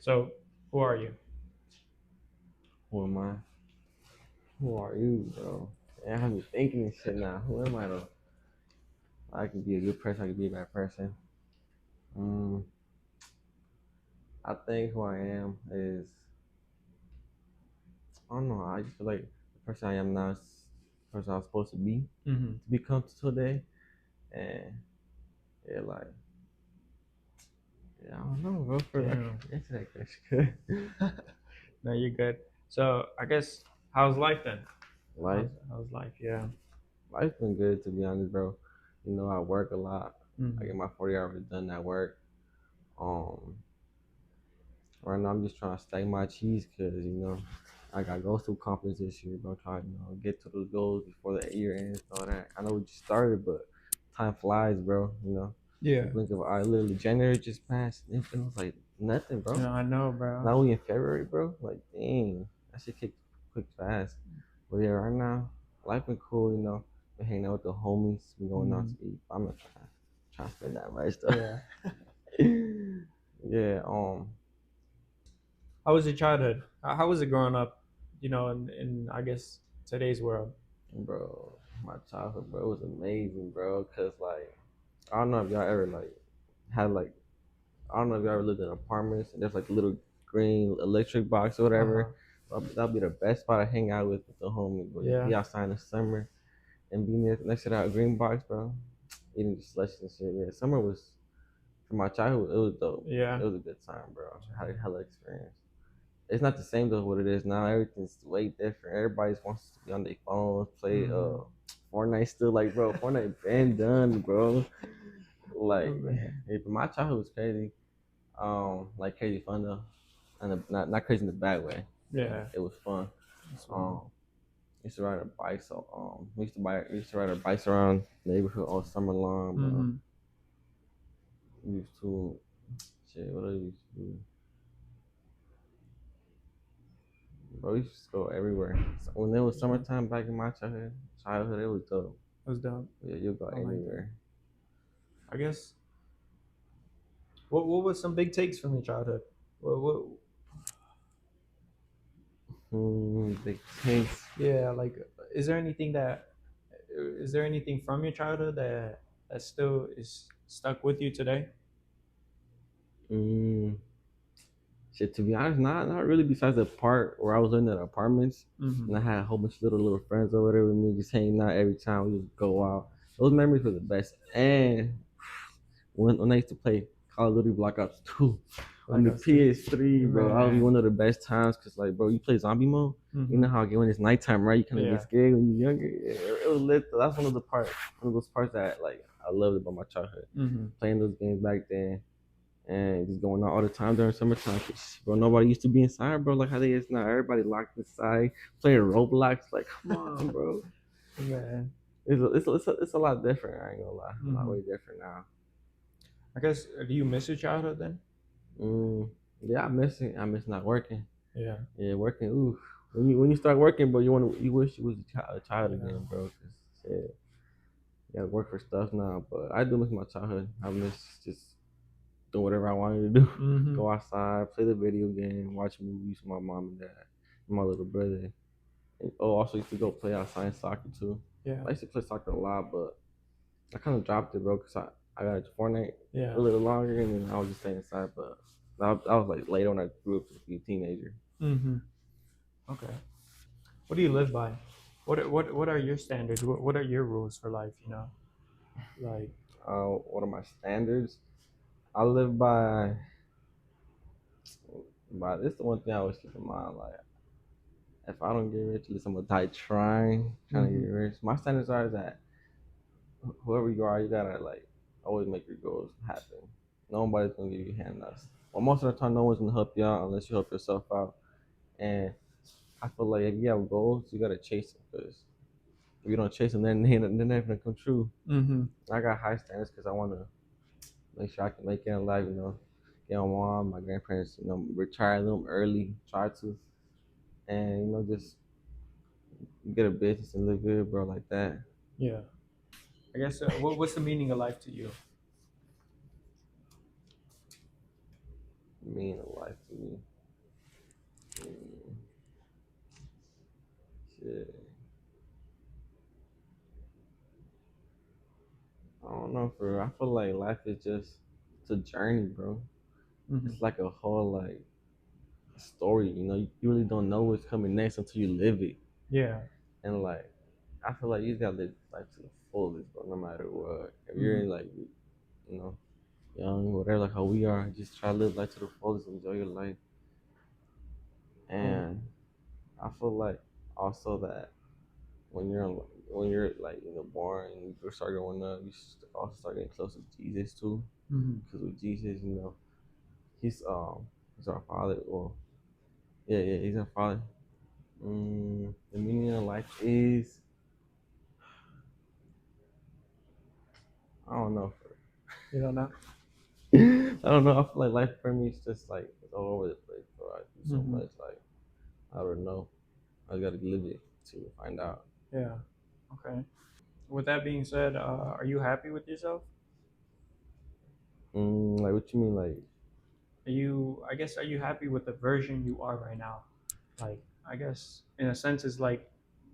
So, who are you? Who am I? Who are you, bro? Yeah, I have me thinking this shit now. Who am I though? I could be a good person. I could be a bad person. Mm, I think who I am is I don't know. I just feel like the person I am now is the person I was supposed Mm-hmm. to become today. And yeah, like yeah, I don't know, bro. For I Damn. can't answer that question. No, you're good. So, I guess how's life then? life, How's life? Yeah. life's been good to be honest, bro. You know, I work a lot. I Mm-hmm. get my 40 hours done at work. Um, Right now, I'm just trying to stack my cheese because, I got goals to accomplish this year, bro. Trying to, get to those goals before the year ends and all that. I know we just started, but time flies, bro. Yeah. Blink of an eye. Literally, January just passed. It feels like nothing, bro. No, I know, bro. Now we in February, bro. Like, dang. That shit kick quick fast. But yeah, right now, life been cool, Been hanging out with the homies. We going out Mm-hmm. to eat. I'm not trying to spend that much, Yeah. though. yeah, How was your childhood? How was it growing up? In I guess today's world. Bro, my childhood, bro, it was amazing, bro. Cause like, I don't know if y'all ever like had like, I don't know if y'all ever lived in apartments and there's like a little green electric box or Uh huh. whatever. That'd be the best spot to hang out with the homies, bro. Just Yeah. be outside in the summer and be next to that green box, bro. Eating just slush and shit. Yeah, summer was for my childhood. It was dope. Yeah. It was a good time, bro. I had a hella experience. It's not the same though what it is now. Everything's way different. Everybody wants to be on their phones, play Mm-hmm. Fortnite still like bro, Fortnite been done, bro. Oh, Like man. yeah, but my childhood was crazy. Like crazy fun though. And not crazy in the bad way. Yeah. It was fun. That's one. Um used to ride a bike, so we used to ride our bikes around the neighborhood all summer long, bro. Mm-hmm. We used to shit, what else we used to do? Bro, we used to go everywhere. So when it was Yeah. summertime back in my childhood, it was dope. That was dope. Yeah, you'll go I like that. anywhere. I guess. What was some big takes from your childhood? What Big tanks. Yeah, like is there anything from your childhood that still is stuck with you today? Mm, Shit, to be honest, not really. Besides the part where I was in the apartments, Mm-hmm. and I had a whole bunch of little friends over there with me, just hanging out every time we just go out. Those memories were the best. And when I used to play Call of Duty Black Ops 2 on Like the us too. PS3, bro, that would be Man. one of the best times because, like, bro, you play zombie mode. You Mm-hmm. know how when it's nighttime, right? You kind of get Yeah. scared when you're younger. Yeah, it was lit. Though. That's one of those parts that like I loved about my childhood. Mm-hmm. Playing those games back then and just going out all the time during summertime. 'Cause, bro, nobody used to be inside, bro. Like how they is now. Everybody locked inside playing Roblox. Like, come on, bro. Man. It's a lot different. I ain't gonna lie. A lot Mm-hmm. way different now. I guess do you miss your childhood then? Mm, yeah, I miss it. I miss not working. Yeah. Yeah, working. Ooh, when you start working, bro, you wish you was a child Yeah. again, bro. 'Cause, yeah, you gotta work for stuff now. But I do miss my childhood. I miss just doing whatever I wanted to do. Mm-hmm. Go outside, play the video game, watch movies with my mom and dad, and my little brother. And, also used to go play outside soccer too. Yeah. I used to play soccer a lot, but I kind of dropped it, bro, because I got into Fortnite Yeah. a little longer, and then I was just staying inside. But I was like later when I grew up to be a teenager. Mm-hmm. Okay. What do you live by? What are your standards? What are your rules for life? Like. What are my standards? I live by this is the one thing I always keep in mind. Like if I don't get rich, at least I'm gonna die trying to Mm-hmm. get rich. My standards are that whoever you are, you gotta like always make your goals happen. Nobody's gonna give you handouts. Well, most of the time, no one's gonna help you out unless you help yourself out. And I feel like if you have goals, you gotta chase them because if you don't chase them, then they're never gonna come true. Mm-hmm. I got high standards because I wanna make sure I can make it in life. Get on mom, my grandparents, retire them early, try to, and just get a business and live good, bro, like that. Yeah. I guess what's the meaning of life to you? meaning of life to me. Mm, shit. I don't know, for real. I feel like life is just it's a journey, bro. Mm-hmm. It's like a whole like story. You really don't know what's coming next until you live it. Yeah. And like, I feel like you just gotta live life to the fullest, bro. No matter what. If you're Mm-hmm. in like, you know, young, whatever, like how we are, just try to live life to the fullest, enjoy your life. Yeah. And I feel like also that when you're like born and you start growing up, you should also start getting close to Jesus too. Mm-hmm. Because with Jesus, he's he's our father. Well, yeah, yeah, he's our father. The meaning of life is I don't know. You don't know. I don't know. I feel like life for me is just like it's all over the place, bro. I do so Mm-hmm. much. Like I don't know. I gotta live it to find out. Yeah. Okay. With that being said, are you happy with yourself? Like what you mean? Like Are you, I guess, are you happy with the version you are right now? Like, I guess, in a sense, it's like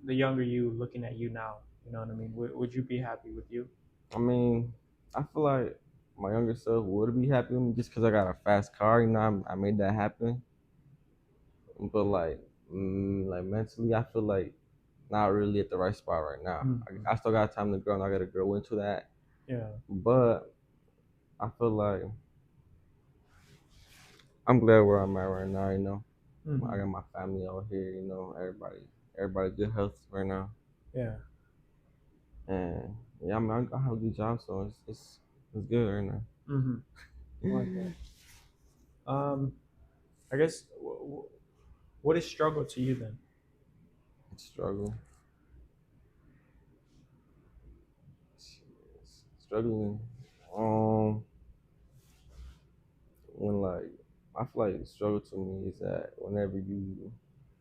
the younger you looking at you now. You know what I mean? Would you be happy with you? I mean, I feel like my younger self would be happy with me just because I got a fast car. I made that happen. But like mentally, I feel like not really at the right spot right now. Mm-hmm. I still got time to grow, and I got to grow into that. Yeah. But I feel like I'm glad where I'm at right now. Mm-hmm. I got my family out here. Everybody good health right now, Yeah. and yeah, I mean, I have a good job, so it's good right now. Mm-hmm. I like that. I guess, what is struggle to you then? Struggle, struggling. Um, when like I feel like struggle to me is that whenever you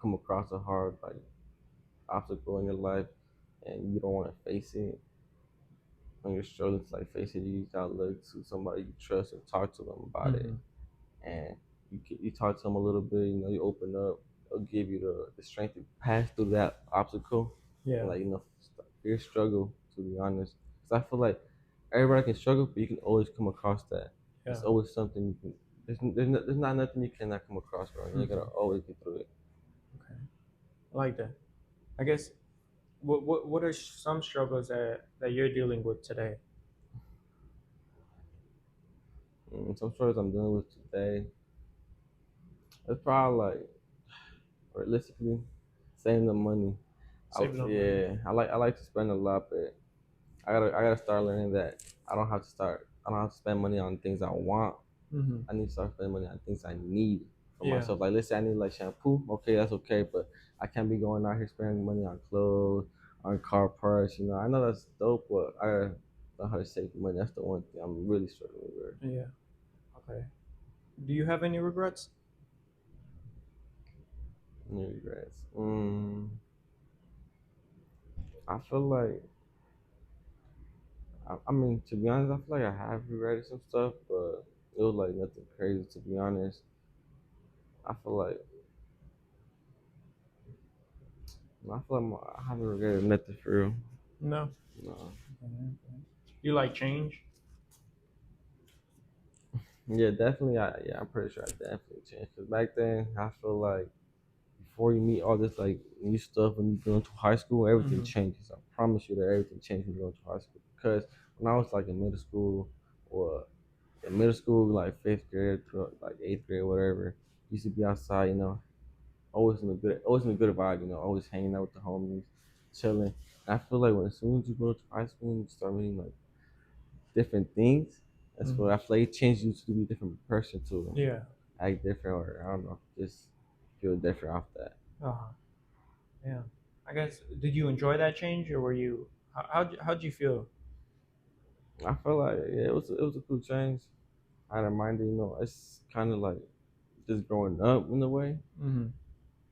come across a hard like obstacle in your life and you don't want to face it, when you're struggling to like face it, you gotta look to somebody you trust and talk to them about Mm-hmm. it. And you talk to them a little bit, you open up, they'll give you the strength to pass through that obstacle. And Yeah. like your struggle, to be honest, because I feel like everybody can struggle, but you can always come across that. Yeah. There's always something you can. There's not nothing you cannot come across, bro. You gotta Mm-hmm. always get through it. Okay. I like that. I guess, what are some struggles that you're dealing with today? Some stories I'm dealing with today, it's probably like realistically saving the money. Saving up money. Yeah, I like to spend a lot, but I gotta start learning that I don't have to spend money on things I want. Mm-hmm. I need to start spending money on things I need for Yeah. myself. Like let's say I need like shampoo, okay, that's okay, but I can't be going out here spending money on clothes, on car parts. I know that's dope, but I gotta know how to save money. That's the one thing I'm really struggling with. Yeah. Okay. Do you have any regrets? Any regrets? I feel like I mean, to be honest, I feel like I have regretted some stuff, but it was like nothing crazy. To be honest, I feel like I haven't regretted nothing for real. No. No. Okay. You like change? Yeah, definitely. I'm pretty sure I definitely changed. Cause back then, I feel like before you meet all this like new stuff when you go into high school, everything Mm-hmm. changes. I promise you that everything changes when you go into high school. Because when I was like in middle school, or in middle school, like fifth grade to like eighth grade, whatever, used to be outside. Always in a good vibe. Always hanging out with the homies, chilling. And I feel like as soon as you go to high school and you start meeting like different things, that's Mm-hmm. what I feel like it changes you to be a different person to Yeah. act different, or I don't know, just feel different off that. Uh-huh. Yeah. I guess, did you enjoy that change, or were you? How'd you feel? I feel like yeah, it was a cool change. I don't mind it. It's kind of like just growing up in a way Mm-hmm.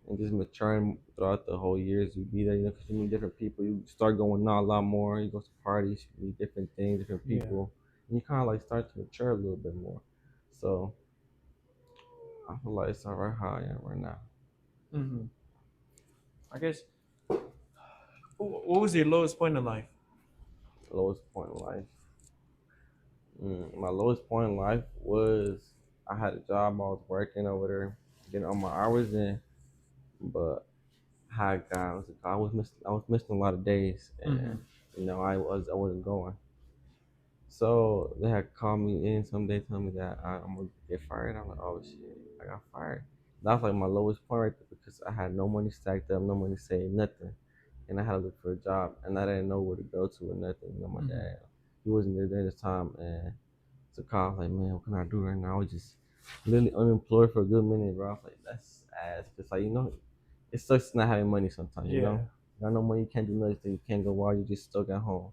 and just maturing throughout the whole years you be there. Because you meet different people, you start going out a lot more. You go to parties, you meet different things, different Yeah. people, and you kind of like start to mature a little bit more. So I feel like it's alright how I am right now. Mm-hmm. I guess. What was your lowest point in life? Lowest point in life. My lowest point in life was I had a job. I was working over there, getting all my hours in, but how I was missing a lot of days, Mm-hmm. and I wasn't going. So they had called me in someday, telling me that I'm gonna get fired. I'm like, oh shit, I got fired. That was like my lowest point right there because I had no money stacked up, no money saved, nothing, and I had to look for a job, and I didn't know where to go to or nothing. My Mm-hmm. dad, he wasn't there during this time, and so call, I was like, man, what can I do right now? I was just literally unemployed for a good minute, bro. I was like, that's ass. Cause like it sucks not having money sometimes. Yeah. You got no money, you can't do nothing. You can't go while you're just stuck at home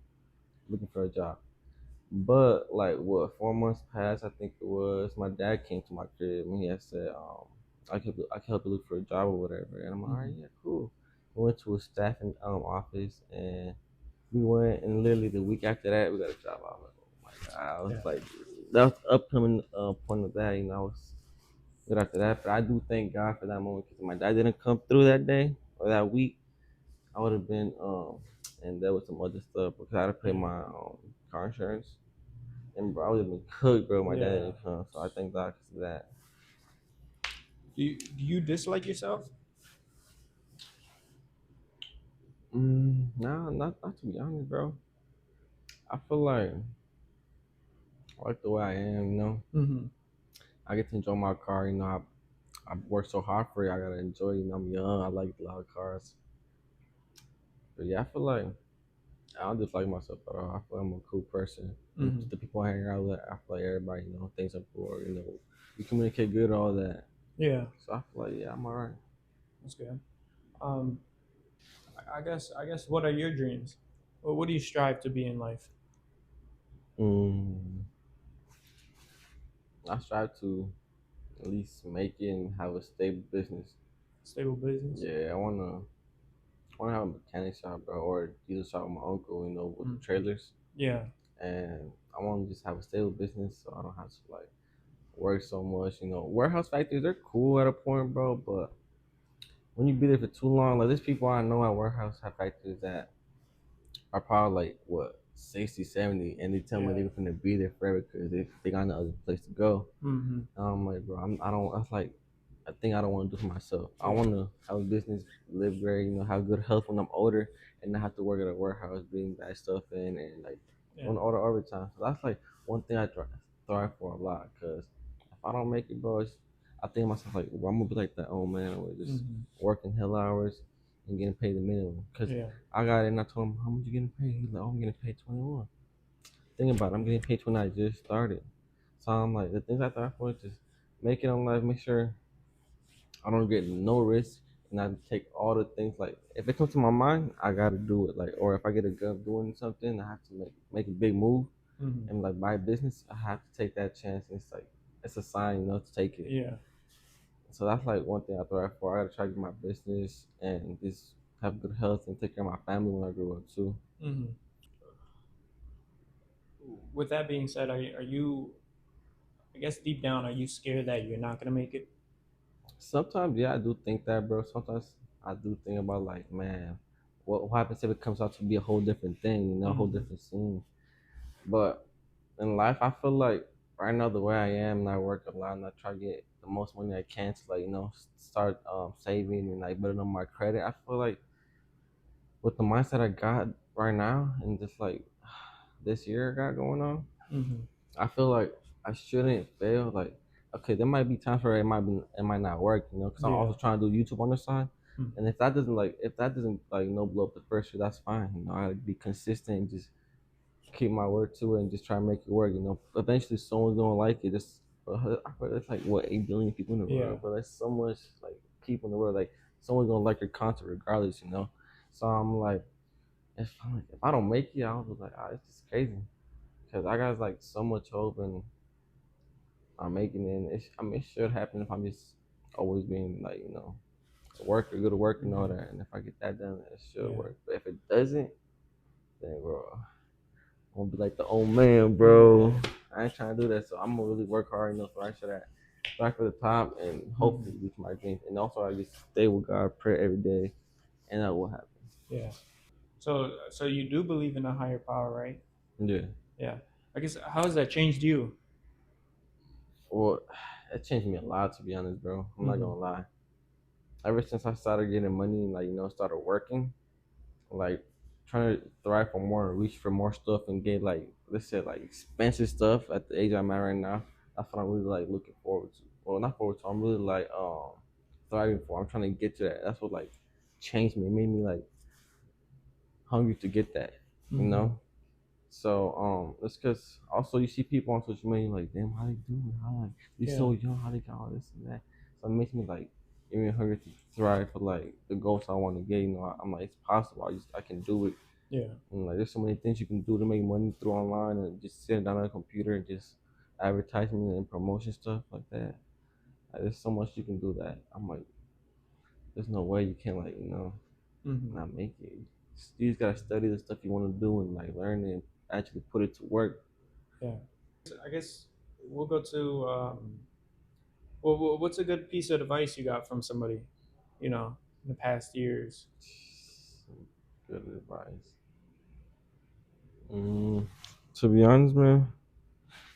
looking for a job. But like what 4 months passed, I think it was. My dad came to my crib and he had said, I can help you look for a job or whatever. And I'm like, all right, Mm-hmm. yeah, cool. We went to a staffing office and we went and literally the week after that we got a job. I was like, oh my god, I was Yeah. like, that was the upcoming point of that. I was good after that. But I do thank God for that moment because if my dad didn't come through that day or that week, I would have been and there was some other stuff because I had to pay Yeah. my car insurance. And bro, I would have been cooked, bro. My dad Yeah. didn't come, so I thank God for that. Do you dislike yourself? Nah, not to be honest, bro. I feel like I like the way I am. Mm-hmm. I get to enjoy my car. I work so hard for it. I gotta enjoy it. I'm young. I like a lot of cars. But yeah, I feel like I don't dislike myself at all. I feel like I'm a cool person. And Mm-hmm. the people I hang out with, I feel like everybody, thinks I'm cool. We communicate good, all that. Yeah. So I feel like yeah, I'm alright. That's good. Um, I guess what are your dreams? What do you strive to be in life? Mm, I strive to at least make it and have a stable business. Stable business. Yeah, I wanna have a mechanic shop, bro, or dealer shop with my uncle, with the Mm. trailers. Yeah. And I wanna just have a stable business so I don't have to like work so much. Warehouse factories they're cool at a point, bro, but when you be there for too long, like there's people I know at warehouse factories that are probably like what 60, 70, and they tell me Yeah. they're gonna be there forever because they got no other place to go. Mm-hmm. And I'm like, bro, I don't. That's like a thing I don't want to do for myself. I Yeah. want to have a business, live great, have good health when I'm older, and not have to work at a warehouse, bring bad stuff in, and like Yeah. want to order overtime. So that's like one thing I thrive for a lot. Cause if I don't make it, bro, I think to myself like, well, I'm gonna be like that old man with just Mm-hmm. working hell hours and getting paid the minimum. Cause Yeah. I got it, and I told him how much you getting paid. He's like, oh, I'm getting paid 21. Think about it, I'm getting paid when I just started. So I'm like, the things I thrive for is just make it on life, make sure I don't get no risk, and I take all the things like if it comes to my mind, I gotta do it. Like, or if I get a gut doing something, I have to make a big move Mm-hmm. and like buy a business, I have to take that chance. It's like it's a sign, to take it. Yeah. So that's like one thing I thrive for. I gotta try to get my business and just have good health and take care of my family when I grow up too. Mm-hmm. With that being said, are you? I guess deep down, are you scared that you're not gonna make it? Sometimes, yeah, I do think that, bro. Sometimes I do think about like, man, what happens if it comes out to be a whole different thing, a whole Mm-hmm. different scene. But in life, I feel like right now the way I am, and I work a lot, and I try to get the most money I can to like, start saving and like building on my credit. I feel like with the mindset I got right now, and just like this year I got going on, Mm-hmm. I feel like I shouldn't fail. Like, okay, there might be times where it might not work, because I'm Yeah. also trying to do YouTube on the side. Mm-hmm. And if that doesn't like blow up the first year, that's fine. I gotta be consistent and just keep my word to it and just try to make it work. Eventually someone's gonna like it. Just I feel there's like what 8 billion people in the Yeah. world, but there's so much like people in the world. Like someone's gonna like your content regardless. So I'm like, if I don't make it, I was like, it's just crazy because I got like so much hope and I'm making it. And it should happen if I'm just always being like a worker, go to work and all Mm-hmm. that. And if I get that done, it should Yeah. work. But if it doesn't, then bro, I'm gonna be like the old man, Yeah. bro. I ain't trying to do that, so I'm gonna really work hard, for that. strive for the top, and hopefully Hmm. reach my dreams. And also, I just stay with God, pray every day, and that will happen. Yeah. So you do believe in a higher power, right? Yeah. Yeah. I guess how has that changed you? Well, it changed me a lot, to be honest, bro. I'm not Hmm. gonna lie. Ever since I started getting money and like started working, like trying to thrive for more and reach for more stuff and get like let's say like expensive stuff at the age I'm at right now. That's what I'm really like looking forward to. Well, not forward to. I'm really like thriving for. I'm trying to get to that. That's what like changed me. It made me like hungry to get that. You Hmm. know. So it's because also you see people on social media like, damn, how they do it? How like they Yeah. so young? How they got all this and that? So it makes me like even hungry to thrive for like the goals I want to get. I'm like, it's possible. I can do it. Yeah. And like, there's so many things you can do to make money through online and just sitting down on a computer and just advertisement and promotion stuff like that. Like, there's so much you can do that. I'm like, there's no way you can like Hmm. not make it. You just gotta study the stuff you want to do and like learn and actually put it to work. Yeah. I guess we'll go to what's a good piece of advice you got from somebody, in the past years? Good advice. Mm, to be honest, man,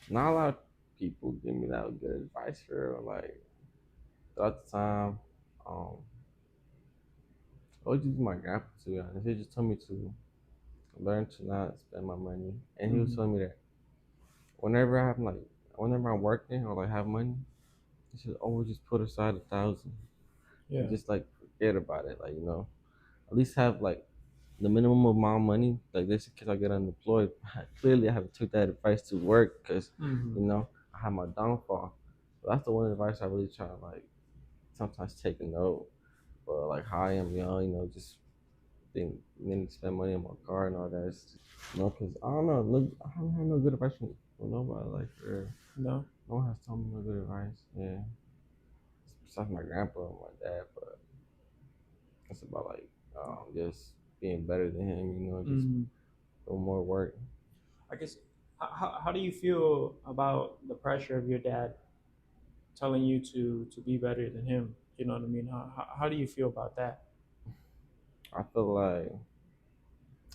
not a lot of people give me that good advice for real. Like throughout the time, um, I always use my grandpa to be honest. He just told me to learn to not spend my money, and he was Hmm. telling me that whenever I have like, whenever I'm working or like have money, you should always just put aside 1,000 and Yeah. just like forget about it. Like at least have like the minimum amount of money. Like this, because I get unemployed. Clearly, I haven't took that advice to work because Hmm. I have my downfall. But that's the one advice I really try to like sometimes take a note. But like how I am young, just think then spend money on my car and all that. It's just, because I don't know. Look, I haven't had no good advice from nobody. Like for real. No. No one has told me no good advice. Yeah, besides my grandpa and my dad, but it's about like just being better than him. Just Hmm. doing more work. I guess how do you feel about the pressure of your dad telling you to be better than him? You know what I mean? How do you feel about that? I feel like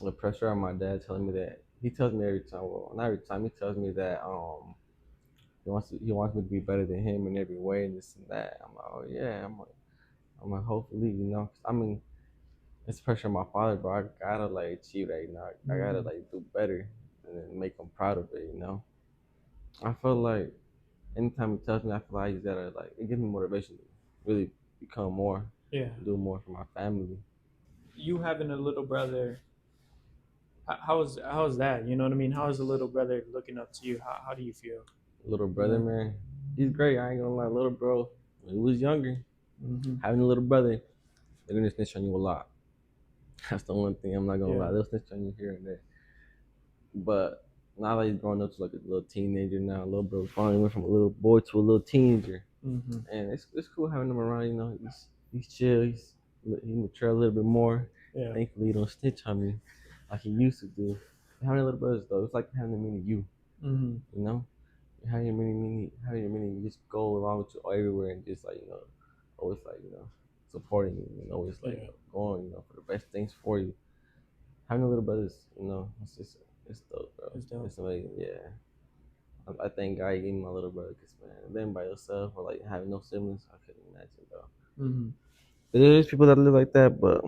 the pressure on my dad telling me that he tells me every time. Well, not every time. He tells me that he wants me to be better than him in every way and this and that. I'm like, oh yeah. I'm like hopefully. 'Cause, I mean, it's pressure on my father, bro. I gotta like achieve that. I gotta Hmm. like do better and then make him proud of it. I feel like anytime he tells me, I feel like he's gotta like it gives me motivation to really become more, Yeah. do more for my family. You having a little brother, how's that? You know what I mean? How is a little brother looking up to you? How do you feel? Little You brother, know? man, he's great. I ain't gonna lie, little bro. When he was younger, Hmm. having a little brother, they're gonna snitch on you a lot. That's the one thing I'm not gonna Yeah. lie. They'll snitch on you here and there. But now that he's growing up to like a little teenager now, little bro finally went from a little boy to a little teenager, Hmm. and it's cool having him around. He's chill. He mature a little bit more. Yeah. Thankfully, he don't snitch on me like he used to do. Having little brothers though, it's like having a mini you. Hmm. You know, having your mini, you just go along with you everywhere and just like always like supporting you and always like Yeah. going for the best things for you. Having a little brothers, it's dope, bro. It's dope. It's amazing, yeah. I thank God he gave me my little brother, cause man, being by yourself or like having no siblings, I couldn't imagine, bro. Hmm. There's people that live like that, but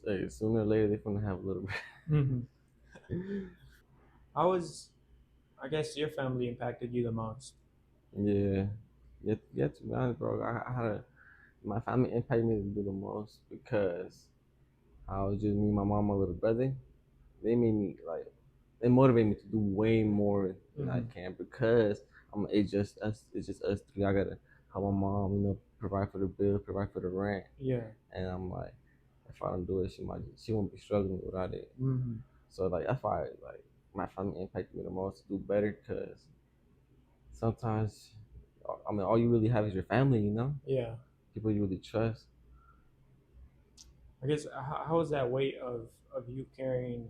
hey, sooner or later they're gonna have a little bit. Hmm. How was, I guess, your family impacted you the most? Yeah, yeah. To be honest, bro, I had my family impacted me to do the most because I was just me, my mom, my little brother. They made me like they motivate me to do way more than I Hmm. can because it's just us three. I gotta help my mom, provide for the bill, provide for the rent, Yeah. and I'm like, if I don't do it, she won't be struggling without it. Hmm. So like that's why like my family impacted me the most to do better because sometimes I mean all you really have is your family, Yeah. people you really trust. I guess how was that weight of you carrying,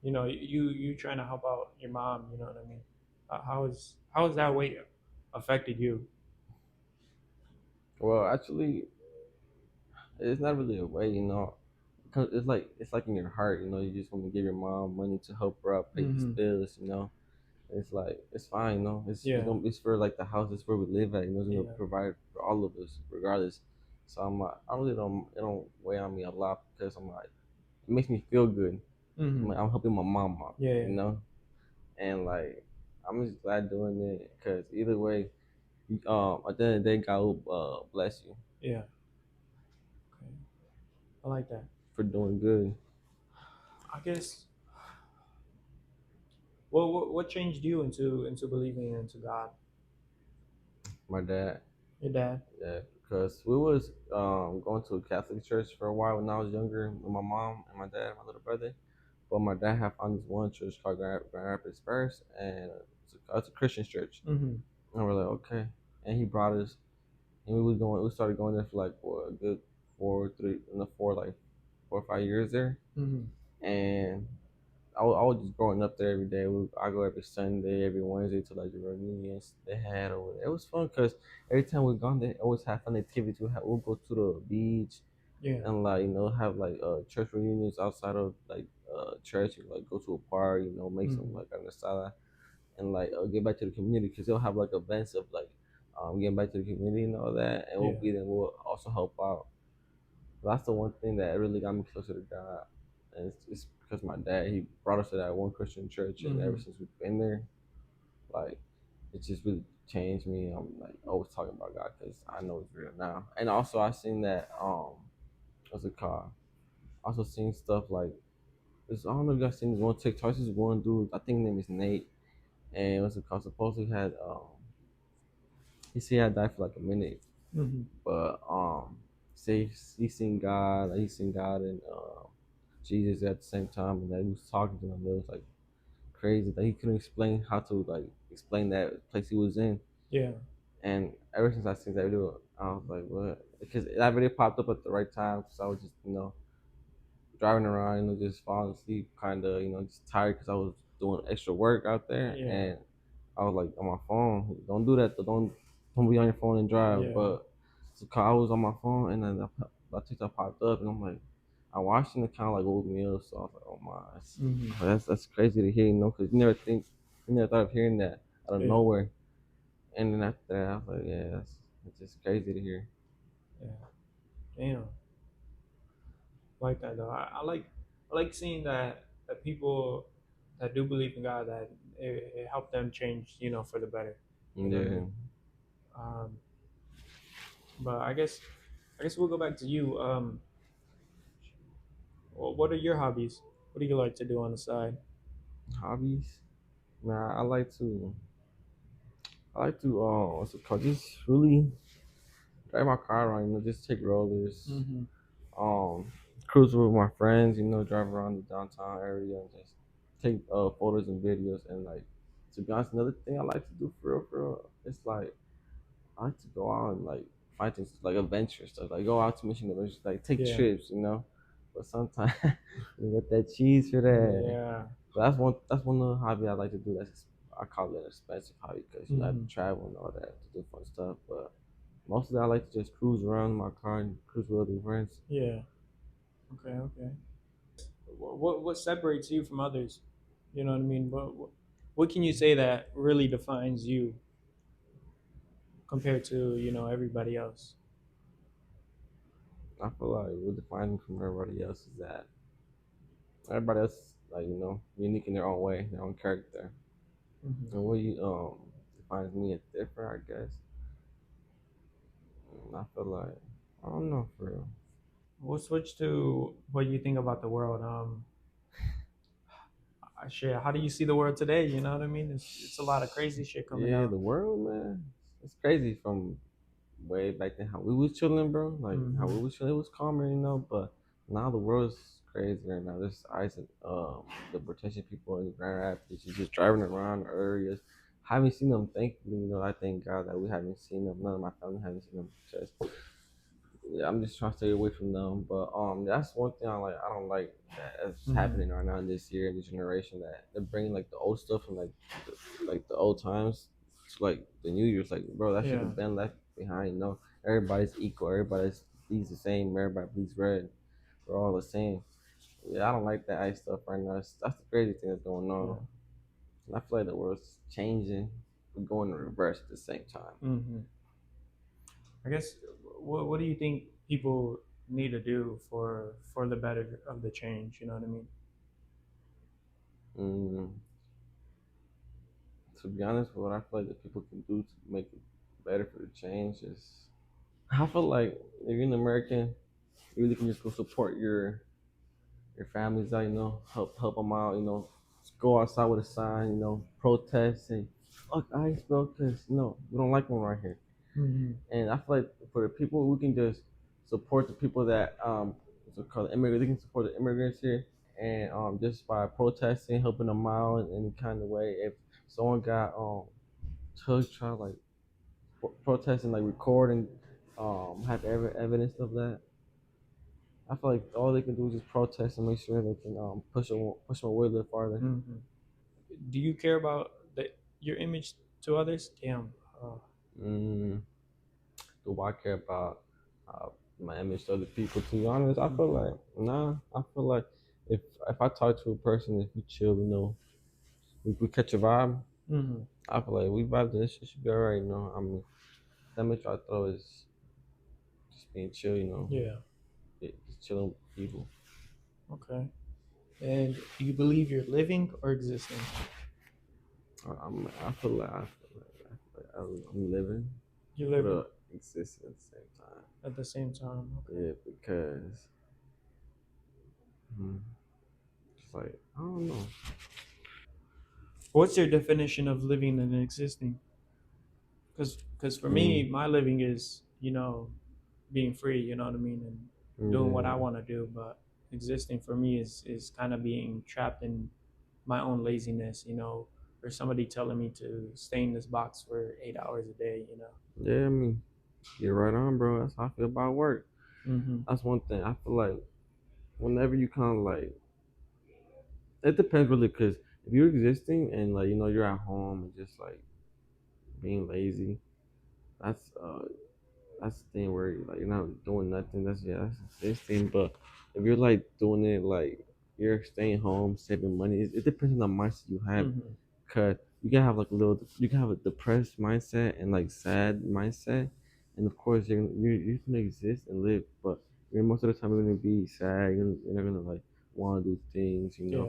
you trying to help out your mom? You know what I mean? How is that weight affected you? Well, actually, it's not really a way, you know. Cause it's like in your heart, you know. You just want to give your mom money to help her out, pay these Mm-hmm. bills, you know. It's like it's fine, you know. Yeah. It's for like the house. It's where we live at. You know, it's gonna Yeah. provide for all of us, regardless. So I'm like, I really don't. It don't weigh on me a lot because I'm like, it makes me feel good. Mm-hmm. I'm helping my mom out, Yeah. you know. And like, I'm just glad doing it because either way, at the end of the day, God will bless you Yeah. Yeah. Okay. I like that. for doing good. I guess. What changed you into believing into God? My dad, Your dad. yeah, because we was going to a Catholic church for a while when I was younger with my mom and my dad and my little brother. But my dad had found this one church called Grand Rapids First, and it's a Christian church. Mm-hmm. And we're like, okay. And he brought us, and we was going. We started going there for like what, a good 4 or 5 years there. Mm-hmm. And I was just growing up there every day. I go every Sunday, every Wednesday to like the reunions they had over there. It was fun because every time we gone there, always have fun activities. We'll go to the beach Yeah. and like have like church reunions outside of like church. And, like go to a park, make some Mm-hmm. like asada and like get back to the community because they'll have like events of like getting back to the community and all that, and we'll Yeah. be there. We'll also help out. That's the one thing that really got me closer to God, and it's because my dad he brought us to that one Christian church, and ever Mm-hmm. since we've been there, like it just really changed me. I'm like always talking about God because I know it's real now, and also I seen that what's it called? Also seen stuff like this. I don't know if you guys seen this one TikTok. This one dude, I think his name is Nate, and what's it called? Supposedly had he said he had died for like a minute, Mm-hmm. but say he seen God, like he seen God and Jesus at the same time, and that he was talking to him. It was like crazy that he couldn't explain how to like explain that place he was in. Yeah. And ever since I seen that video, I was like, what? Because that video popped up at the right time, so I was just driving around, just falling asleep, kind of, just tired because I was doing extra work out there, Yeah. and I was like on my phone. Don't do that. Though. Don't be on your phone and drive. Yeah. But so I was on my phone, and then that TikTok popped up, and I'm like, I watched it, and it kind of like woke me up. So I was like, oh my, Mm-hmm. that's crazy to hear, because you never thought of hearing that out of Yeah. nowhere. And then after that, I was like, yeah, it's just crazy to hear. Yeah. Damn. Like that though. I like seeing that people that do believe in God that it helped them change, for the better. You know what I Yeah, mean? Um, but I guess we'll go back to you. What are your hobbies? What do you like to do on the side? hobbies. Man, I like to what's it called? Just really drive my car around, just take rollers, Mm-hmm. um, cruise with my friends, drive around the downtown area and just take photos and videos. And like, to be honest, another thing I like to do for real, it's like I like to go out and like find things like adventure stuff, like go out to mission adventures, like take Yeah. trips. But sometimes you get that cheese for that. Yeah. But that's one other hobby I like to do. I call it an expensive hobby because I have Mm-hmm. to travel and all that to do fun stuff. But mostly I like to just cruise around in my car and cruise with other friends. Yeah. Okay. Okay. What separates you from others? You know what I mean? What can you say that really defines you compared to everybody else? I feel like what defines me from everybody else is that everybody else is like unique in their own way, their own character. Mm-hmm. And what you defines me as different, I guess. I feel like I don't know for real. We'll switch to what you think about the world. Shit, how do you see the world today? You know what I mean? It's a lot of crazy shit coming Yeah, out. the world, man, it's crazy from way back then how we was chilling, bro. Like how we Hmm. was chilling, it was calmer, but now the world's crazy right now. There's ice and the protection people in Grand Rapids just driving around the areas. Haven't seen them, thankfully. I thank God that we haven't seen them. None of my family haven't seen them. Just yeah, I'm just trying to stay away from them. But that's one thing I like. I don't like that's Hmm. happening right now in this year, in this generation, that they're bringing like the old stuff from like the old times like the New Year's, like bro, that should Yeah. have been left behind. You know, everybody's equal. Everybody's bleeds the same. Everybody bleeds red. We're all the same. Yeah, I don't like that ice stuff right now. That's the crazy thing that's going Yeah. on. And I feel like the world's changing. We're going in reverse at the same time. Hmm. I guess what do you think people need to do for the better of the change? You know what I mean? Mm, to be honest, what I feel like that people can do to make it better for the change is, I feel like if you're an American, you really can just go support your families out, help them out, just go outside with a sign, protest, say, fuck ICE, bro, because, we don't like them right here. Hmm. And I feel like for the people, we can just support the people that, what's it called, immigrants, they can support the immigrants here, and just by protesting, helping them out in any kind of way. If someone got took, try like protesting, like recording, have evidence of that, I feel like all they can do is just protest and make sure they can push them away a little farther. Hmm. Do you care about your image to others? Damn. Mm, do I care about uh, my image to other people? To be honest, I feel Mhm. like nah. I feel like if if I talk to a person, if we chill, we catch a vibe. Mhm. I feel like we vibe, then this shit should be alright. I mean, that much I throw is just being chill. Yeah. Just chilling with people. Okay. And do you believe you're living or existing? I feel like I'm living, You're but living existing at the same time. at the same time. Okay. Yeah, because hmm, it's like I don't know. What's your definition of living and existing? Because for Mm, me, my living is being free. You know what I mean, and doing what I yeah, want to do. But existing for me is kind of being trapped in my own laziness. Or somebody telling me to stay in this box for 8 hours a day. yeah. I mean, you're right on, bro. That's how I feel about work. Mm-hmm. That's one thing. I feel like whenever you kind of like, it depends really, because if you're existing and like you're at home and just like being lazy, that's that's the thing where like you're not doing nothing. That's existing. But if you're like doing it like you're staying home, saving money, it depends on the mindset you have. Mm-hmm. Cause you can have like you can have a depressed mindset and like sad mindset, and of course you're gonna exist and live, but most of the time you're gonna be sad. You're not gonna like want to do things. Yeah.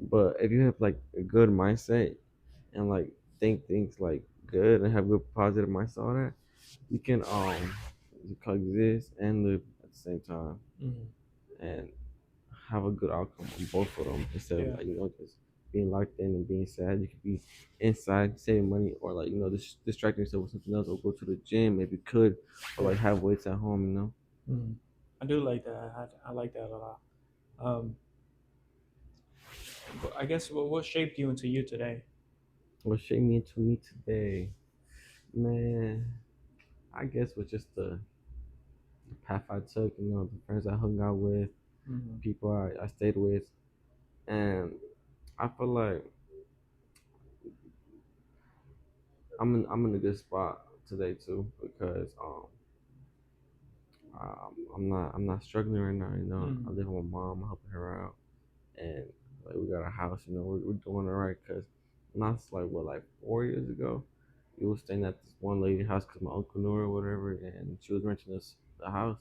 But if you have like a good mindset and like think things like good and have good positive mindset, all that, you can coexist and live at the same time Mm-hmm. and have a good outcome on both of them instead of Yeah. like just being locked in and being sad. You could be inside saving money or like distracting yourself with something else or go to the gym if you could or Yeah. like have weights at home. Mm-hmm. I do like that. I like that a lot. Um, but I guess what shaped you into you today? What shaped me into me today, man? I guess was just the path I took. The friends I hung out with, Mm-hmm. people I stayed with, and I feel like I'm in a good spot today too because I'm not struggling right now. I Mm-hmm. live with my mom, I'm helping her out, and like we got a house. We're doing all right because not like what like 4 years ago, we was staying at this one lady house because my uncle knew her or whatever, and she was renting us the house,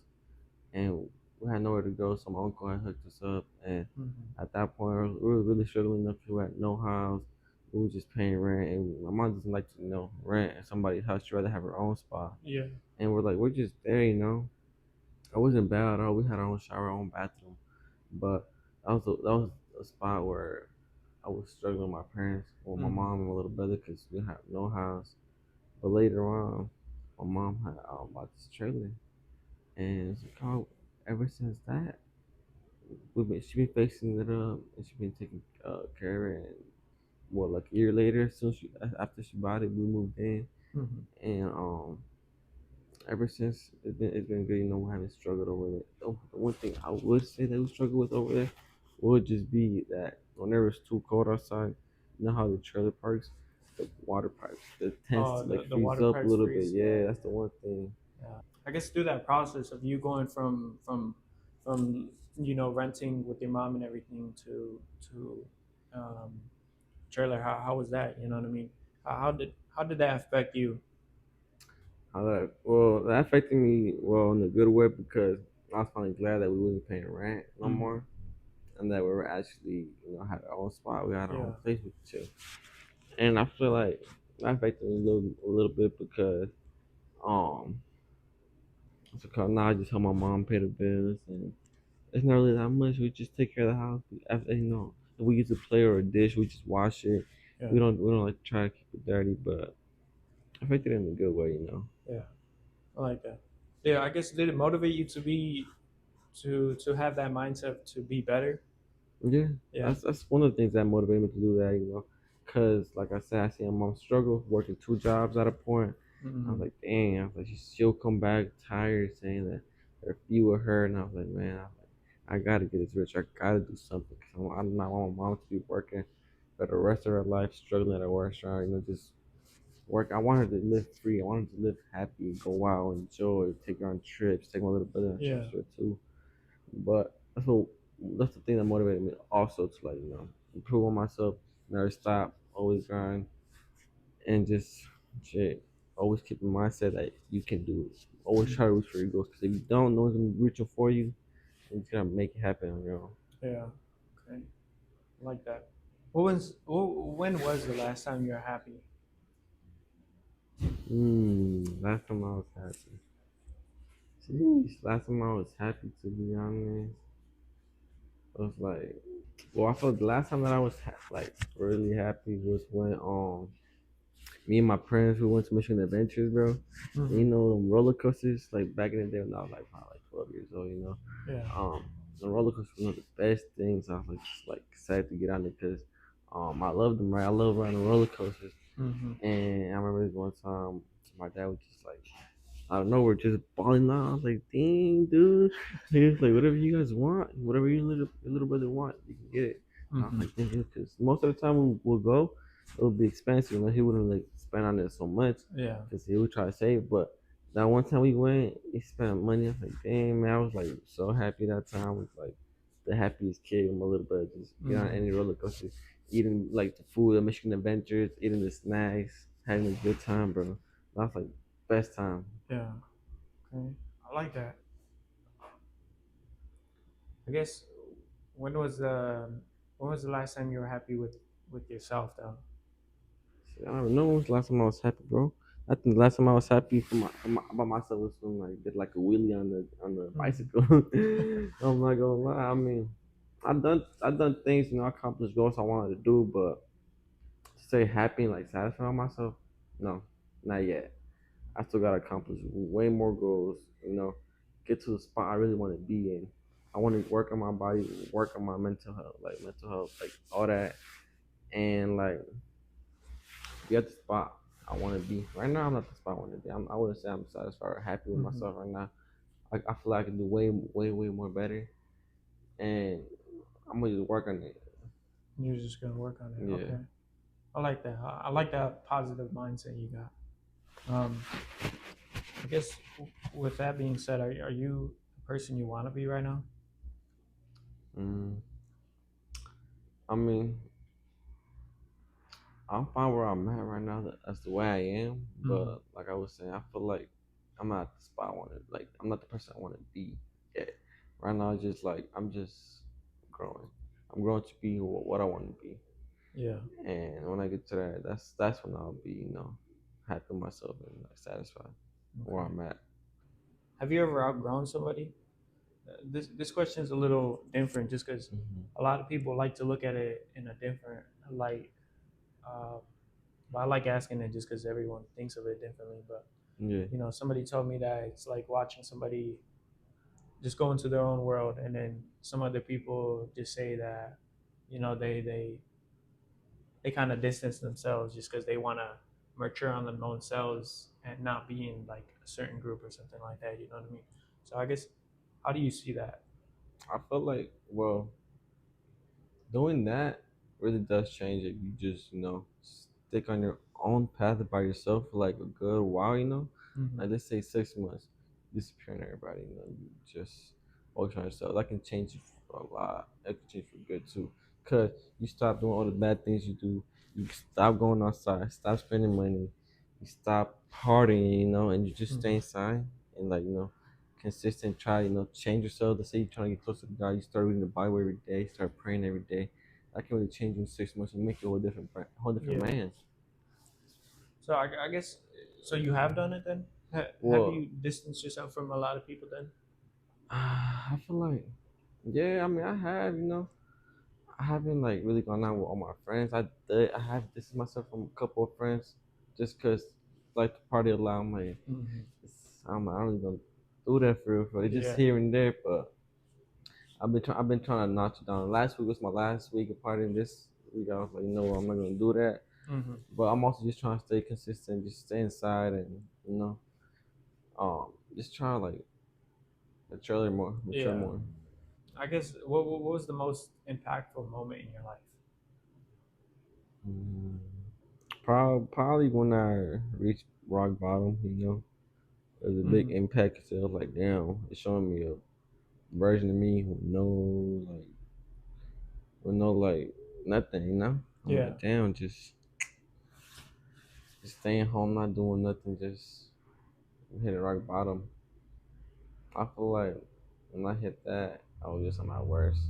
and we had nowhere to go, so my uncle had hooked us up, and Mm-hmm. at that point we were really struggling enough. We had no house. We were just paying rent, and my mom doesn't like to rent at somebody's house. She'd rather have her own spot, Yeah. and we're just there. It wasn't bad at all. We had our own shower, our own bathroom, but that was a spot where I was struggling with my parents, with my Mm-hmm. mom and my little brother, because we had no house. But later on, my mom had bought this trailer, and ever since that, she been fixing it up, and she been taking care of it. And what, like a year later, after she bought it, we moved in, Mm-hmm. and ever since it's been good. We haven't struggled over it. The one thing I would say that we struggle with over there would just be that whenever it's too cold outside, you know how the trailer parks. the water pipes. It tends Oh, to like the freeze water up a pipes little bit. freeze. Yeah, Yeah, that's the one thing. yeah. I guess through that process of you going from renting with your mom and everything to um, trailer. How was that? You know what I mean? How did that affect you? How that well that affected me well in a good way because I was finally glad that we wasn't paying rent no Hmm. more and that we were actually had our own spot. We had our own Yeah. place with chill. And I feel like that affected me a little bit because um because now I just help my mom pay the bills and it's not really that much. We just take care of the house. After if we use a plate or a dish, we just wash it. Yeah. We don't like try to keep it dirty, but affected in a good way. Yeah. I like that. Yeah. I guess did it motivate you to have that mindset to be better? Yeah, Yeah. that's one of the things that motivated me to do that. Cause like I said, I see my mom struggle working two jobs at a point. I was Hmm. like, dang, I was like, she'll come back tired saying that there are few of her, and I was like, man, I gotta get this rich. I gotta do something. Cause I do not want my mom to be working for the rest of her life, struggling at a restaurant. Just work. I want her to live free. I want her to live happy, go out, enjoy, take her on trips, take my little brother on Yeah. trips with her too. But that's the thing that motivated me also to improve on myself, never stop, always grind, and just shit. Always keep in mindset that you can do it. Always try to reach for your goals. Because if you don't, no one's gonna reach it for you. And you're gonna make it happen on your own. Yeah. Okay. I like that. When was the last time you were happy? Last time I was happy. Jeez, last time I was happy to be honest. I was like, well, I felt the last time that I was like really happy was when me and my friends we went to Michigan Adventures, bro. And Hmm. them roller coasters, like back in the day when I was like probably like 12 years old. Yeah. Um, the roller coaster was one of the best things. I was like just like excited to get on it because I love them, right? I love riding roller coasters. Hmm. And I remember this one time my dad was just like I don't know, we're just balling out. I was like, dang, dude. He was like, whatever you guys want, whatever your little brother want, you can get it. And I was Hmm. like, dang, because most of the time we'll go, it would be expensive. He wouldn't like spend on it so much Yeah. because he would try to save. But that one time we went, he spent money. I was like, dang, man, I was like so happy that time. I was like the happiest kid with my little brother. Just get on Hmm. any roller coaster, eating like the food, the Michigan Adventures, eating the snacks, having a good time, bro. That was like best time. Yeah. Okay. I like that. I guess when was the when was the last time you were happy with yourself though? Shit, I don't know when was the last time I was happy, bro. I think the last time I was happy about myself was when like did like a wheelie on the Hmm. bicycle. I'm not gonna lie. I mean, I done things, accomplished goals I wanted to do, but to say happy and like satisfied with myself, no, not yet. I still gotta accomplish way more goals. Get to the spot I really want to be in. I want to work on my body, work on my mental health, like all that, and like be at the spot I want to be. Right now, I'm not the spot I want to be. I wouldn't say I'm satisfied or happy with Hmm. myself right now. I feel like I can do way, way, way more better, and I'm gonna just work on it. You're just gonna work on it. Yeah. Okay. I like that. I like that positive mindset you got. I guess with that being said, are you the person you want to be right now? Mm, I mean, I'm fine where I'm at right now. That's the way I am. Mm. But like I was saying, I feel like I'm not the spot I want to. Like I'm not the person I want to be yet. Right now, it's just like I'm just growing. I'm growing to be what I want to be. Yeah. And when I get to that, that's when I'll be, happy with myself and like, satisfied where Okay. I'm at. Have you ever outgrown somebody? This question is a little different, just because Hmm. a lot of people like to look at it in a different light. Uh, but I like asking it just because everyone thinks of it differently. But Yeah. somebody told me that it's like watching somebody just go into their own world, and then some other people just say that they kind of distance themselves just because they want to mature on their own selves and not be in like a certain group or something like that. You know what I mean? So I guess, how do you see that? I feel like, well, doing that really does change if you just, stick on your own path by yourself for like a good while, Hmm. like let's say 6 months, disappearing everybody, you just focus on yourself. That can change you for a lot. That can change for good too. Cause you stop doing all the bad things you do. You stop going outside, stop spending money, you stop partying, and you just stay Hmm. inside and like, consistent try, change yourself. Let's say you're trying to get closer to God, you start reading the Bible every day, start praying every day. That can really change you in 6 months and make you a whole different Yeah. man. So I guess so. You have done it then. Have Well, you distanced yourself from a lot of people then? I feel like, yeah, I mean, I have, I haven't like really gone out with all my friends. I have distanced myself from a couple of friends just because like the party a lot. I'm like, Hmm. I'm not really gonna do that for real, for it's just Yeah. here and there. But I've been trying to notch it down. Last week was my last week of partying. This week I was like, I'm not gonna do that. Hmm. But I'm also just trying to stay consistent, just stay inside and you know, just try to like mature Yeah. more. I guess what was the most impactful moment in your life? Mm, Probably when I reached rock bottom, it was a big Hmm. impact. 'Cause it was like, damn, it's showing me a version of me with no like nothing, I'm Yeah. like, damn, just staying home, not doing nothing, just hit a rock bottom. I feel like when I hit that, I was just at my worst.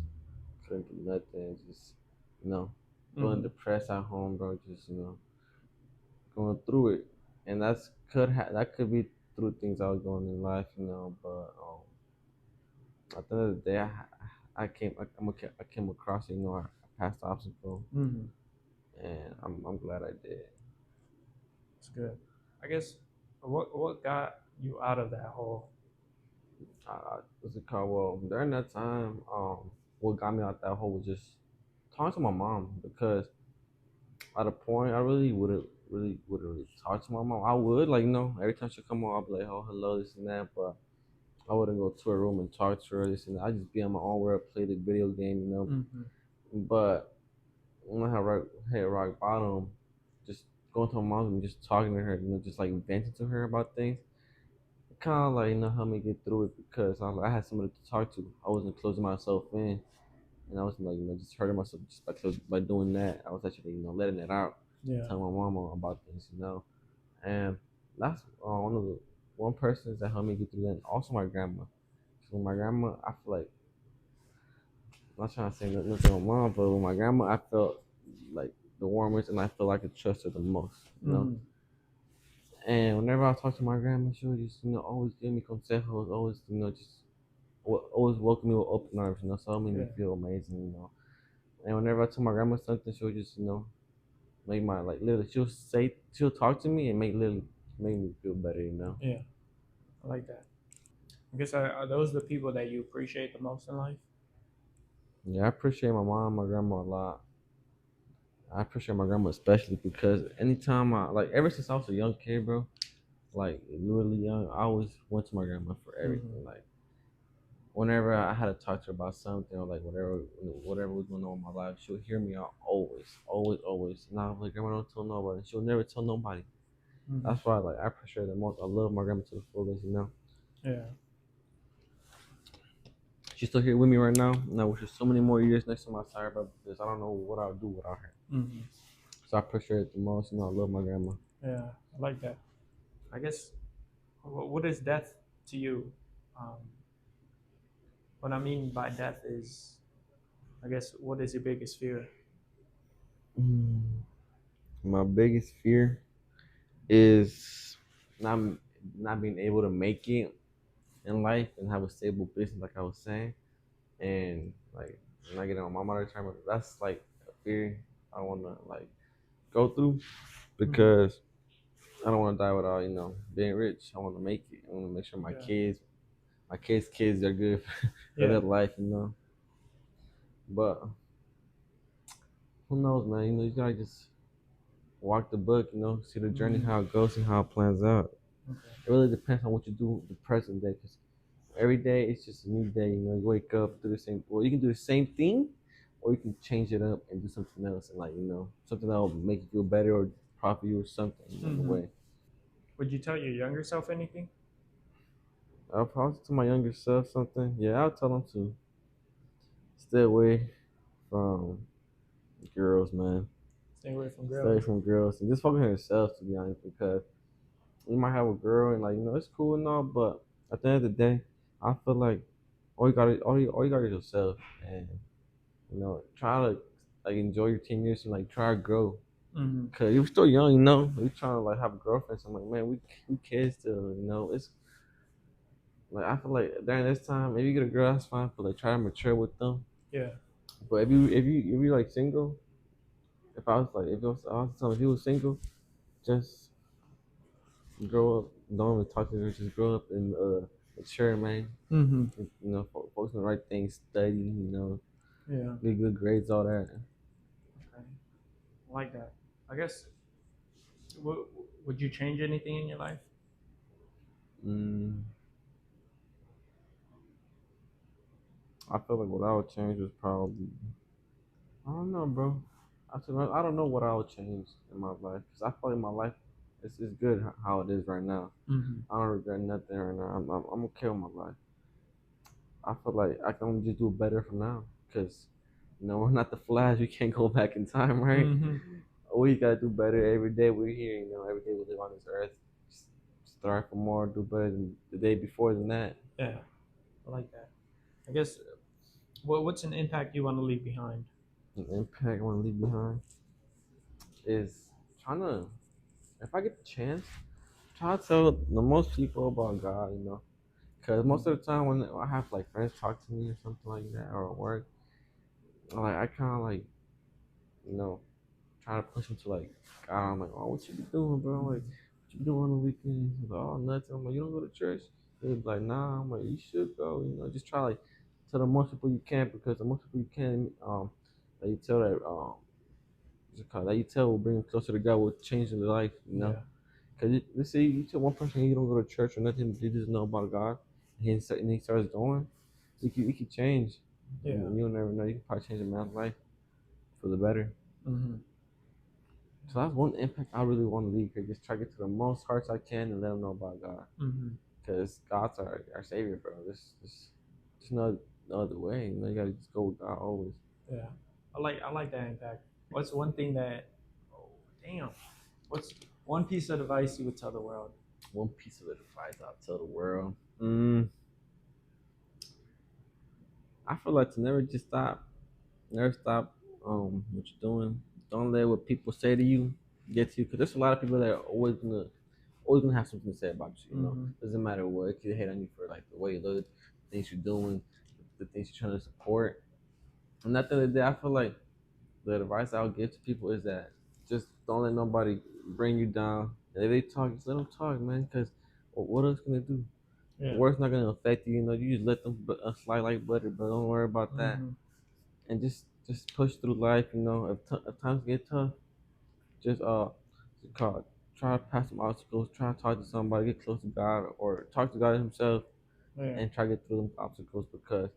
Couldn't do nothing, just you know, feeling Hmm. depressed at home, bro. Just going through it, and that could be through things I was going in life, But at the end of the day, I came across it, I passed the obstacle, Hmm. and I'm glad I did. It's good. I guess what got you out of that hole? What's it called? Well, during that time, what got me out that hole was just talking to my mom because at a point I really would really talk to my mom. I would like every time she come on, I'd be like, oh hello, this and that, but I wouldn't go to her room and talk to her, this and that. I'd just be on my own world, play the video game. Hmm. But when I hit rock bottom, just going to my mom and just talking to her, just like venting to her about things, kind of like helped me get through it because I had somebody to talk to. I wasn't closing myself in, and I was like just hurting myself just by doing that. I was actually letting it out, Yeah. telling my mama about things. And that's one person that helped me get through that. And also my grandma. So my grandma, I feel like I'm not trying to say nothing to my mom, but with my grandma, I felt like the warmest, and I feel like I could trust her the most. Hmm. And whenever I talk to my grandma, she would just always give me consejos, always just always welcome me with open arms, so it made Yeah. me feel amazing. And whenever I tell my grandma something, she'll just make my like literally she'll talk to me and make me feel better. Yeah. I like that. I guess are those the people that you appreciate the most in life? Yeah, I appreciate my mom, my grandma a lot. I appreciate my grandma especially because anytime I like ever since I was a young kid, bro, like really young, I always went to my grandma for Hmm. everything. Like whenever I had to talk to her about something or like whatever was going on in my life, she would hear me out always, always, always. And I was like, grandma, don't tell nobody. She'll never tell nobody. Hmm. That's why like I appreciate her the most. I love my grandma to the fullest. Yeah. She's still here with me right now, and I wish her so many more years next to my side, but because I don't know what I'll do without her. Hmm. So I appreciate it the most. I love my grandma. Yeah. I like that. I guess what is death to you? Um, what I mean by death is, I guess, what is your biggest fear? Mm, My biggest fear is not not being able to make it in life and have a stable business, like I was saying, and like not getting on my mother retirement. That's like a fear I want to like go through Hmm. because I don't want to die without being rich. I want to make it. I want to make sure Yeah. my kids, are good for Yeah. their life. But who knows, man? You gotta just walk the book. See the journey, Hmm. how it goes, and how it plans out. Okay. It really depends on what you do the present day, because every day it's just a new day. You wake up, do the same. Well, you can do the same thing, or you can change it up and do something else, and like something that will make you feel better or profit you or something in a Mm-hmm. way. Would you tell your younger self anything? If I was to my younger self something, yeah, I'll tell them to stay away from girls, man. Stay away from Stay girls. from girls and just focus on yourself, to be honest, because you might have a girl and like it's cool and all, but at the end of the day, I feel like all you got is yourself, and try to like enjoy your 10 years and like try to grow. Mm-hmm. Cause you're still young, we trying to like have a girlfriend. So I'm like, man, we kids still, it's like I feel like during this time, if you get a girl, that's fine, but like try to mature with them. Yeah. But if you like single, if I was like I was telling if you was single, just grow up. Don't even talk to her. Just grow up and mature, man. Mm-hmm. Focus on the right things, study. Yeah. Get good grades, all that. Okay. I like that. I guess. W- would you change anything in your life? Mm, I feel like what I would change was probably I don't know, bro. I don't know what I would change in my life because I feel like my life is good how it is right now. Mm-hmm. I don't regret nothing right now. I'm okay with my life. I feel like I can just do better from now because we're not the Flash. We can't go back in time, right? Mm-hmm. We gotta do better every day we're here. Every day we live on this earth. Just strive for more, do better than the day before than that. Yeah. I like that. I guess. What's an impact you want to leave behind? An impact I want to leave behind is trying to, if I get the chance, try to tell the most people about God. Because most of the time when I have like friends talk to me or something like that or at work, like I kind of like you know try to push them to like God. I'm like, oh, what you be doing, bro? Like, what you be doing on the weekends? He's like, oh, nothing. I'm like, you don't go to church? He's like, nah. I'm like, you should go. Just try like tell the most people you can because the most people you can, that you tell that what's it called? That you tell will bring them closer to God, will change their life. Yeah. Because let's say you tell one person you don't go to church or nothing, they just know about God, and he starts going, you could change. Yeah. You'll never know. You can probably change a man's life for the better. Mm-hmm. So that's one impact I really want to leave. Cause just try to get to the most hearts I can and let them know about God. Mm-hmm. Because God's our savior, bro. There's no other way. You gotta just go with God always. Yeah. I like that impact. What's one thing that? Oh, damn. What's one piece of advice you would tell the world? One piece of advice I'll tell the world. I feel like to never stop what you're doing. Don't let what people say to you get to you. Because there's a lot of people that are always gonna have something to say about you. Mm-hmm. Doesn't matter what. It could hate on you for like the way you look, the things you're doing, the things you're trying to support. And at the end of the day, I feel like the advice I'll give to people is that just don't let nobody bring you down. And if they talk, just let them talk, man. Because what else can they do? Yeah. Words not gonna affect you. You just let them slide like butter, but don't worry about that. Mm-hmm. And just push through life. If times get tough, just call, try to pass some obstacles. Try to talk to somebody, get close to God, or talk to God Himself, Yeah. and try to get through them obstacles. Because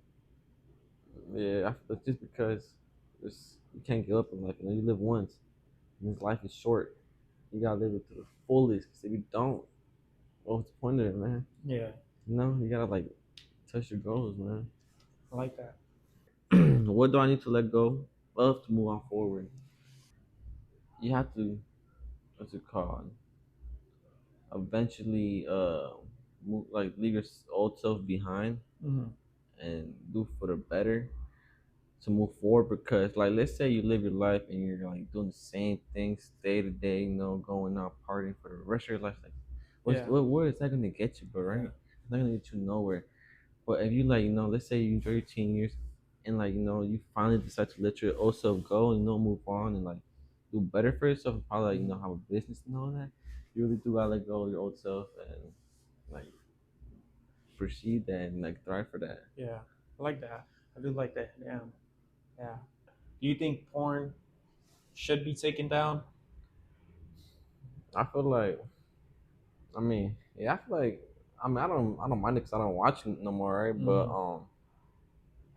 yeah, it's just because you can't give up in life. You live once, and this life is short. You gotta live it to the fullest. Because if you don't, what's the point of it, man? Yeah. You gotta like touch your goals, man. I like that. What do I need to let go of to move on forward? You have to, what's it called? Eventually, move, like leave your old self behind Mm-hmm. and do for the better to move forward. Because, like, let's say you live your life and you're like doing the same things day to day, going out partying for the rest of your life. Like, Yeah. where is that gonna get you, bro? Right? Yeah. It's not gonna get you nowhere. But if you like, let's say you enjoy your 10 years and like, you finally decide to let your old self go and move on and like do better for yourself and probably like, have a business and all that. You really do gotta let go of your old self and like proceed that and like thrive for that. Yeah. I like that. I do like that. Yeah. Yeah. Do you think porn should be taken down? I feel like, yeah, I feel like, I don't mind it because I don't watch it no more, right? But Mm-hmm.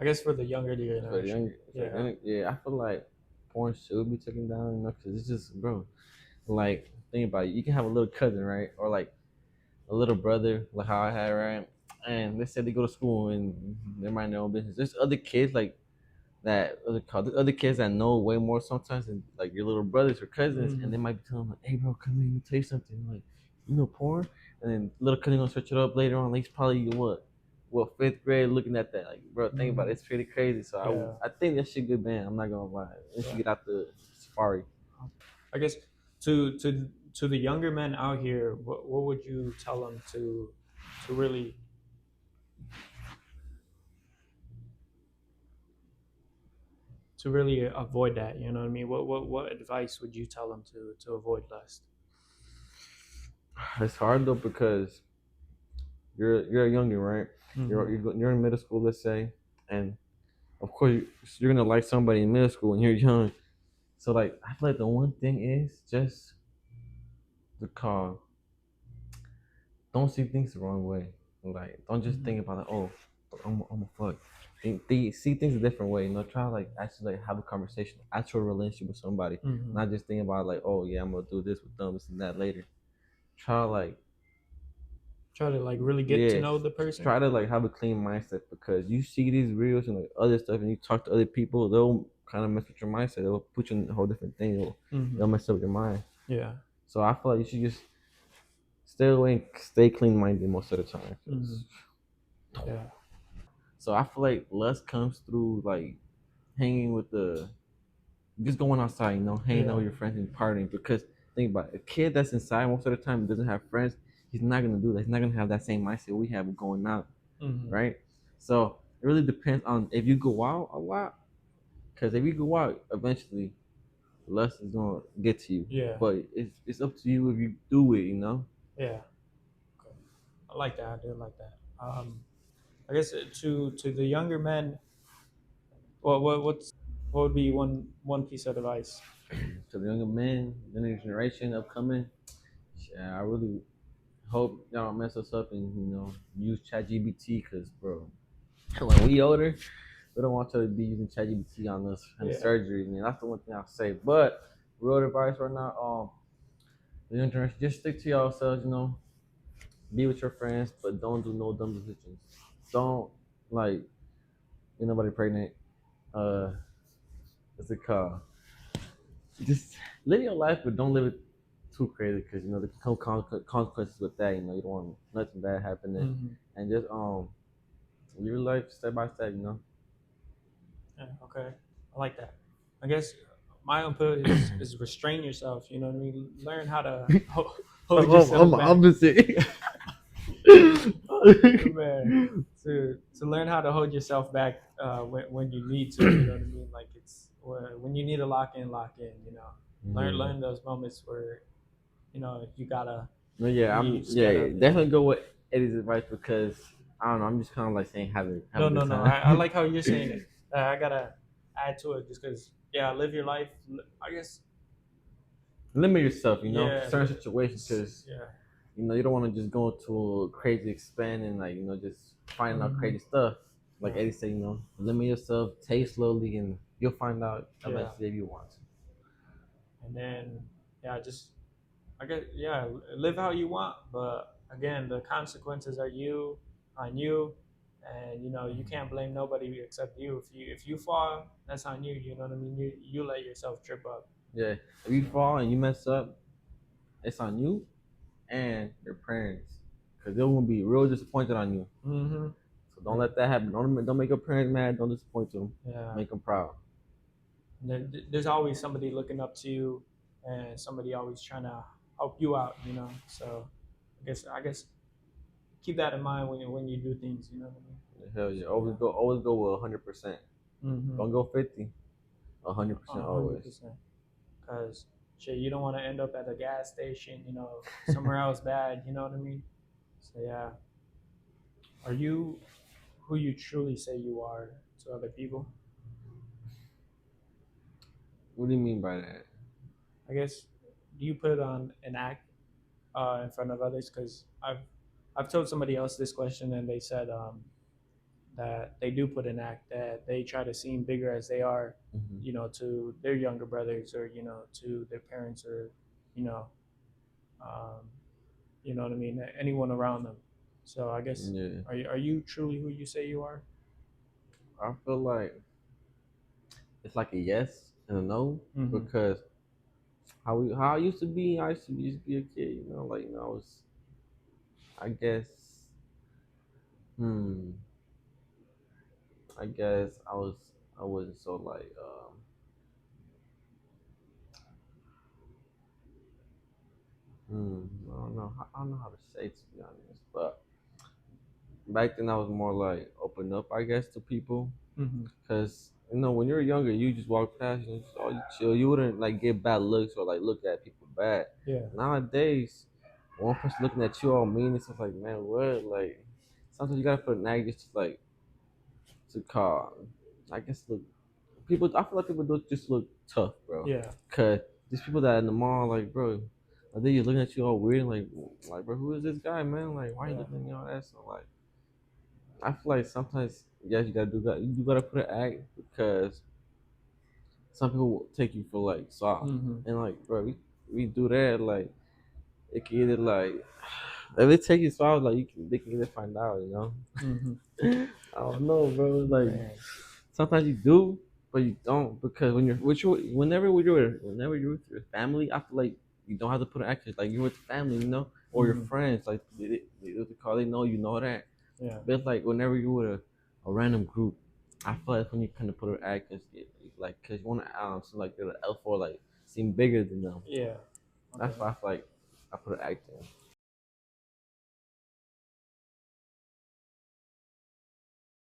I guess for the younger for the generation. younger, Yeah. yeah, I feel like porn should be taken down, because it's just, bro. Like think about it. You can have a little cousin, right, or like a little brother, like how I had, right? And let's say they go to school and they mind their own business. There's other kids like that there's other kids that know way more sometimes than like your little brothers or cousins, and Mm-hmm. they might be telling them like, "Hey, bro, come here, let me tell you something." Like, you know, porn, and then little cousin gonna search it up later on. Like, he's probably what fifth grade looking at that. Like, bro, think about it. Mm-hmm. It's pretty crazy. So Yeah. I think that shit good, man. I'm not gonna lie. Once you Yeah. get out the safari, I guess to the younger men out here, what would you tell them to really avoid that? You know what I mean? What advice would you tell them to avoid lust? it's hard though because you're a youngin, right? Mm-hmm. You're in middle school, let's say, and of course you're gonna like somebody in middle school when you're young. So like I feel like the one thing is just the call. Don't see things the wrong way. Like don't just Mm-hmm. think about like, oh, I'm a fuck. See things a different way. You know, try to like actually like have a conversation, actual relationship with somebody. Mm-hmm. Not just think about like, oh yeah, I'm gonna do this with them, this and that later. Try to like Try to like really get to yeah, know the person. try to like have a clean mindset because you see these reels and like other stuff and you talk to other people, they'll kind of mess with your mindset. They'll put you in a whole different thing. Mm-hmm. They'll mess up your mind. Yeah. So I feel like you should just stay away and stay clean minded most of the time. Mm-hmm. Yeah. So I feel like lust comes through like hanging with the just going outside, you know, hanging out Yeah. with your friends and partying. Because think about it, a kid that's inside most of the time doesn't have friends. He's not gonna do that. He's not gonna have that same mindset we have going out, Mm-hmm. right? So it really depends on if you go out a lot. Because if you go out, eventually lust is gonna get to you. Yeah. But it's up to you if you do it, you know. Yeah. Okay. I like that. I do like that. I guess to the younger men, what would be one piece of advice? To the younger men, the next generation upcoming, yeah, I really hope y'all don't mess us up and use ChatGPT because bro, when we older, we don't want you to be using ChatGPT on us and Yeah. surgery. I mean, that's the one thing I'll say. But real advice right now, the young generation, just stick to yourselves. Be with your friends, but don't do no dumb decisions. Don't like get nobody pregnant. Uh, what's it called? Just live your life, but don't live it too crazy because there come consequences with that. You don't want nothing bad happening, Mm-hmm. and just live your life step by step. Yeah. Okay. I like that. I guess my input is restrain yourself. You know what I mean? Learn how to hold yourself I'm back. opposite. Man, to learn how to hold yourself back when you need to. You know what I mean? Like it's when you need to lock in, lock in. Yeah. Learn those moments where you gotta No, yeah, leave, yeah, scared of. definitely go with Eddie's advice because I don't know. I'm just kind of like saying have No, a no, good no. time. I like how you're saying it. I gotta add to it just because. Yeah, live your life. I guess. Limit yourself, Yeah, certain situations because yeah. you don't want to just go to a crazy expand and like just finding out Hmm. crazy stuff. Like Yeah, Eddie said, limit yourself, take slowly, and you'll find out yeah. eventually if you want to. And then yeah, just I guess yeah, live how you want, but again, the consequences are on you, and you can't blame nobody except you. If you fall, that's on you. You know what I mean? You let yourself trip up. Yeah, if you So. fall and you mess up, it's on you and your parents because they will be real disappointed on you. Hmm. So don't let that happen. Don't make your parents mad. Don't disappoint them. Yeah. Make them proud. There's always somebody looking up to you, and somebody always trying to help you out. So I guess keep that in mind when you do things. You know what I mean? Hell yeah. So yeah. Always go with 100%. Mm-hmm. Don't go 50. 100% hundred always. percent. Because shit, you don't want to end up at a gas station, somewhere else bad. You know what I mean? So yeah, are you who you truly say you are to other people? What do you mean by that? I guess do you put on an act in front of others? Because I've told somebody else this question and they said that they do put an act that they try to seem bigger as they are, Mm-hmm. to their younger brothers or to their parents or you know, um, you know what I mean, anyone around them. So I guess, Yeah, are you truly who you say you are? I feel like it's like a yes and a no Mm-hmm. because how I used to be just be a kid, you know, like you know, I was I guess hmm I guess I wasn't so like I don't know how to say to be honest, but back then I was more like open up I guess to people Mm-hmm. because you know when you're younger you just walk past you just oh you chill you wouldn't like get bad looks or like look at people bad. Yeah. Nowadays one person looking at you all mean and stuff like man what like sometimes you gotta put an act just to call I guess look people I feel like people do just look tough, bro. Yeah. Cause these people that in the mall, like, bro, I think you're looking at you all weird, like, bro, who is this guy, man? Like, why are you Yeah. looking at me all that? So, like, I feel like sometimes, yes, you do gotta put an act because some people will take you for like soft, Mm-hmm. and like, bro, we do that, like, it can either like, if they take you soft, like, they can either find out, you know. Mm-hmm. I don't know, bro. Like Man. sometimes you do, but you don't because whenever you're with your family, I feel like you don't have to put an accent. Like you're with family, you know, or your Mm-hmm. friends. Like what they call, they know you know that. Yeah. But it's like whenever you're with a random group, I feel like when you kind of put an accent, like because you want to so like they're the L4 like seem bigger than them. Yeah. That's Okay. why I feel like I put an act in.